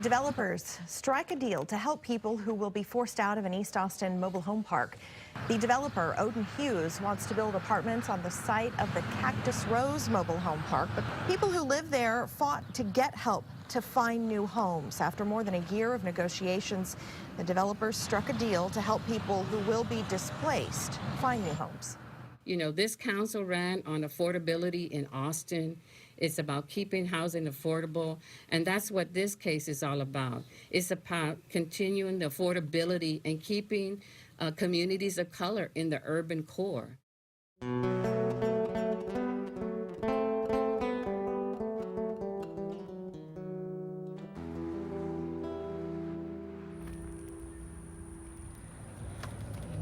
Developers strike a deal to help people who will be forced out of an East Austin mobile home park. The developer, Odin Hughes, wants to build apartments on the site of the Cactus Rose mobile home park, but people who live there fought to get help to find new homes. After more than a year of negotiations, the developers struck a deal to help people who will be displaced find new homes. You know, this council ran on affordability in Austin. It's about keeping housing affordable, and that's what this case is all about. It's about continuing the affordability and keeping communities of color in the urban core. In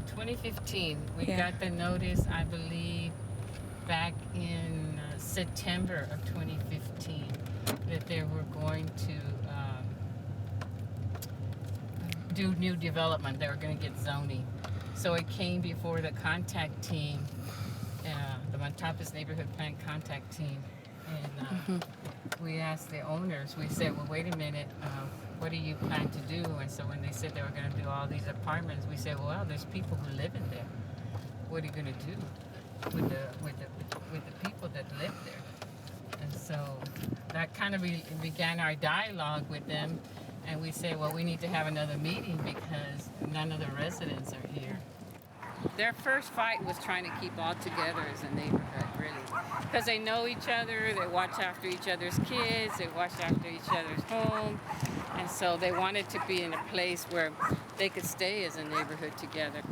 2015, we got the notice, I believe, back in September of 2015, that they were going to do new development. They were going to get zoning. So it came before the contact team, the Montapas Neighborhood Plan contact team, and we asked the owners, we said, well, wait a minute, what do you plan to do? And so when they said they were going to do all these apartments, we said, well, there's people who live in there. What are you going to do with the people that live there? And so that kind of began our dialogue with them, and we said, well, we need to have another meeting because none of the residents are here. Their first fight was trying to keep all together as a neighborhood, really, because they know each other, they watch after each other's kids, they watch after each other's home, and so they wanted to be in a place where they could stay as a neighborhood together.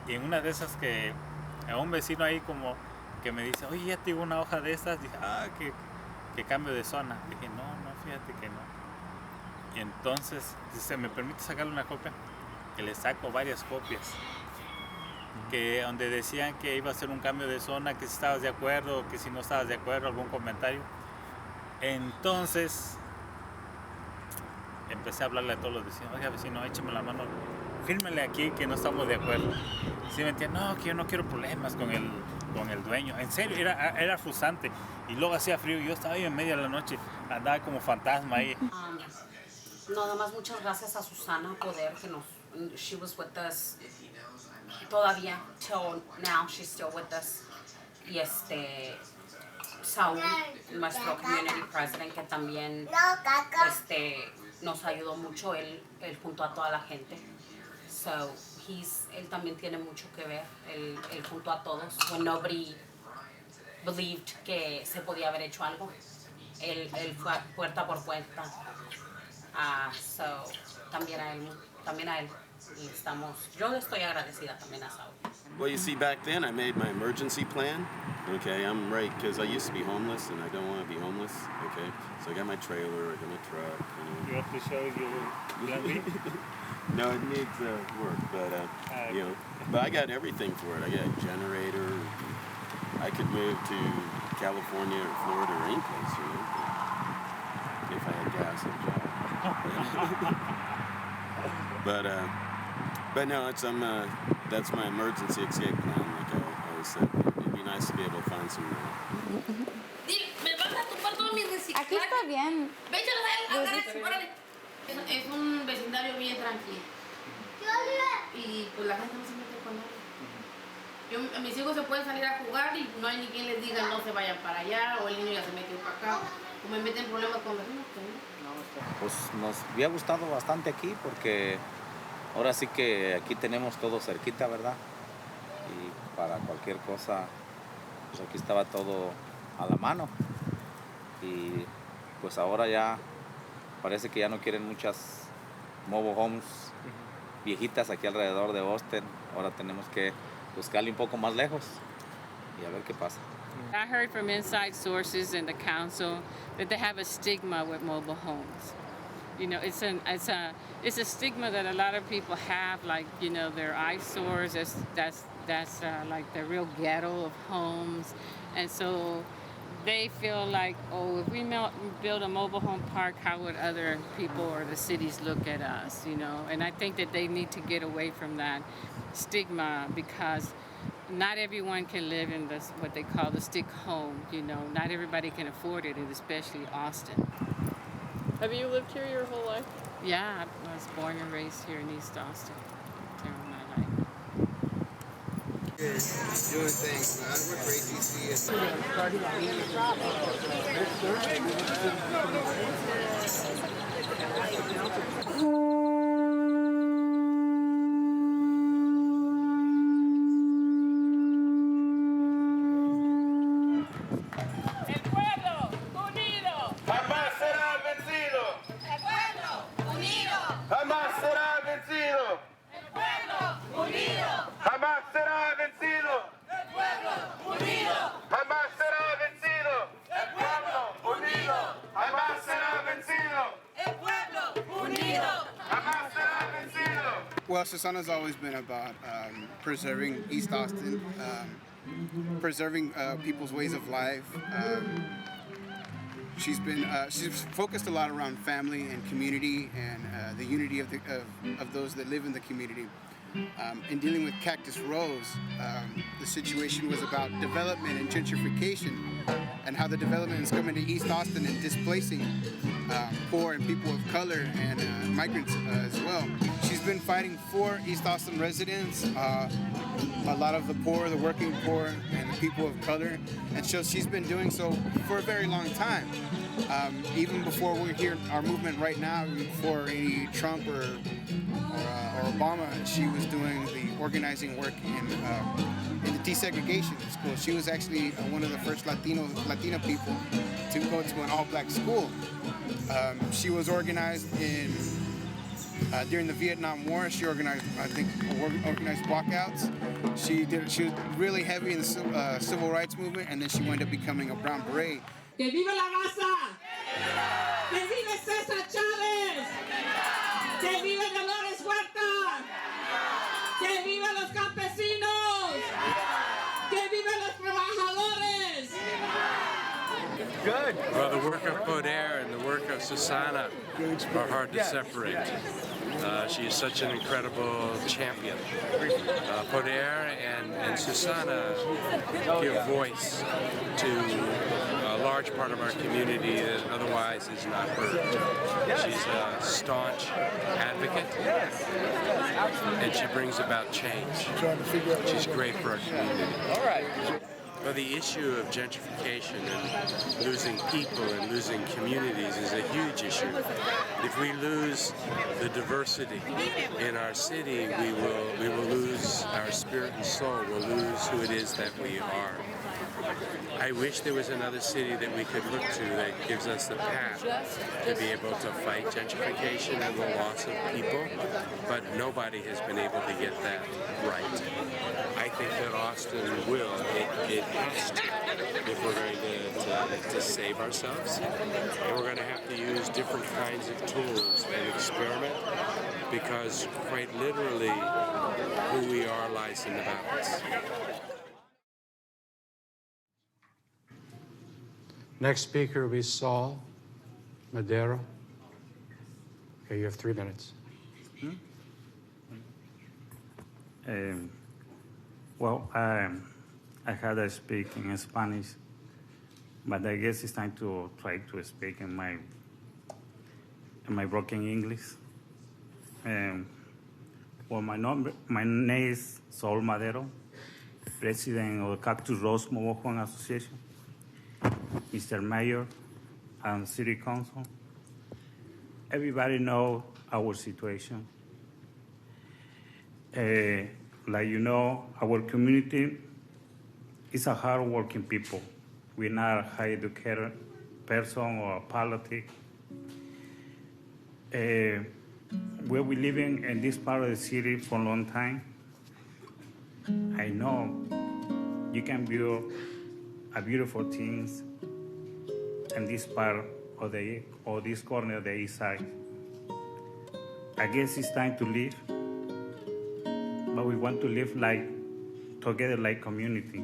Y en una de esas que a un vecino ahí como que me dice, oye, ya tengo una hoja de estas, dije, que cambio de zona. Dije, no, fíjate que no. Y entonces, dice, ¿me permite sacarle una copia? Que le saco varias copias. Que donde decían que iba a hacer un cambio de zona, que si estabas de acuerdo, que si no estabas de acuerdo, algún comentario. Entonces, empecé a hablarle a todos los vecinos, oiga vecino, échame la mano, fírmele aquí que no estamos de acuerdo. ¿Sí me entienden? No, que yo no quiero problemas con el dueño. En serio, era frustrante. Y luego hacía frío y yo estaba ahí en medio de la noche, andaba como fantasma ahí. Nada más muchas gracias a Susana Poder, que she was with us todavía, till now, she's still with us. Y Saúl, nuestro community president, que también nos ayudó mucho, él junto a toda la gente. So él también tiene mucho que ver, él junto a todos. When nobody believed que se podía haber hecho algo, él fue puerta por puerta. So también a él. Y yo le estoy agradecida también a Saúl. Well, you see, back then I made my emergency plan. Okay, I'm right, because I used to be homeless and I don't want to be homeless. Okay, so I got my trailer, I got my truck. You have to show your plan B? No, it needs work, but but I got everything for it. I got a generator. I could move to California or Florida or any place, if I had gas and job. But no, that's my emergency escape plan. Like I always said, it'd be nice to be able to find some. Me vas a topar todo mi reciclaje. Aquí está bien. Órale. Es un vecindario bien tranquilo. Y pues la gente no se mete con nadie. Mis hijos se pueden salir a jugar y no hay ni quien les diga no se vayan para allá o el niño ya se mete para acá. O me meten problemas con vecinos. Pues nos había gustado bastante aquí porque ahora sí que aquí tenemos todo cerquita, ¿verdad? Y para cualquier cosa, pues aquí estaba todo a la mano. Y pues ahora ya parece que ya no quieren muchas mobile homes viejitas aquí alrededor de Austin. Ahora tenemos que buscarle un poco más lejos y a ver qué pasa. I heard from inside sources in the council that they have a stigma with mobile homes. You know, it's a stigma that a lot of people have, like, you know, they're eyesores. That's like the real ghetto of homes, and so they feel like, oh, if we build a mobile home park, how would other people or the cities look at us? You know, and I think that they need to get away from that stigma, because not everyone can live in this, what they call the stick home. You know, not everybody can afford it, and especially Austin. Have you lived here your whole life? Yeah, I was born and raised here in East Austin. During my life. Doing things, man. We're crazy to see it. Well, Susana's always been about preserving East Austin, preserving people's ways of life. She's focused a lot around family and community and the unity of those that live in the community. In dealing with Cactus Rose, the situation was about development and gentrification, and how the development is coming to East Austin and displacing poor and people of color and migrants as well. She's been fighting for East Austin residents, a lot of the poor, the working poor, and the people of color, and so she's been doing so for a very long time. Even before we're here, our movement right now, even before any Trump or Obama, she was doing the organizing work in the desegregation school. She was actually one of the first Latina people to go to an all-black school. She was organized during the Vietnam War. She organized, I think, organized walkouts. She was really heavy in the civil rights movement, and then she wound up becoming a Brown Beret. ¡Que viva la raza! ¡Que viva César Chávez! ¡Que viva Dolores Huerta! ¡Que viva los campesinos! ¡Que viva los trabajadores! Good. Well, the work of Poder and the work of Susana are hard to separate. She is such an incredible champion. Poder and Susana give voice to a large part of our community that otherwise is not heard. She's a staunch advocate, and she brings about change. She's great for our community. All right. Well, the issue of gentrification and losing people and losing communities is a huge issue. If we lose the diversity in our city, we will lose our spirit and soul. We'll lose who it is that we are. I wish there was another city that we could look to that gives us the path to be able to fight gentrification and the loss of people, but nobody has been able to get that right. I think that Austin will. It has to, if we're going to save ourselves. And we're going to have to use different kinds of tools and experiment, because quite literally who we are lies in the balance. Next speaker will be Saul Madero. Okay, you have 3 minutes. Well, I had to speak in Spanish, but I guess it's time to try to speak in my broken English. Well, my name is Saul Madero, president of the Cactus Rose Mobile Home Association, Mr. Mayor and City Council. Everybody knows our situation. Like you know, our community is a hard-working people. We're not a high-educated person or politics. We've been living in this part of the city for a long time. I know you can build a beautiful things in this part of this corner of the east side. I guess it's time to leave, but we want to live like together like community.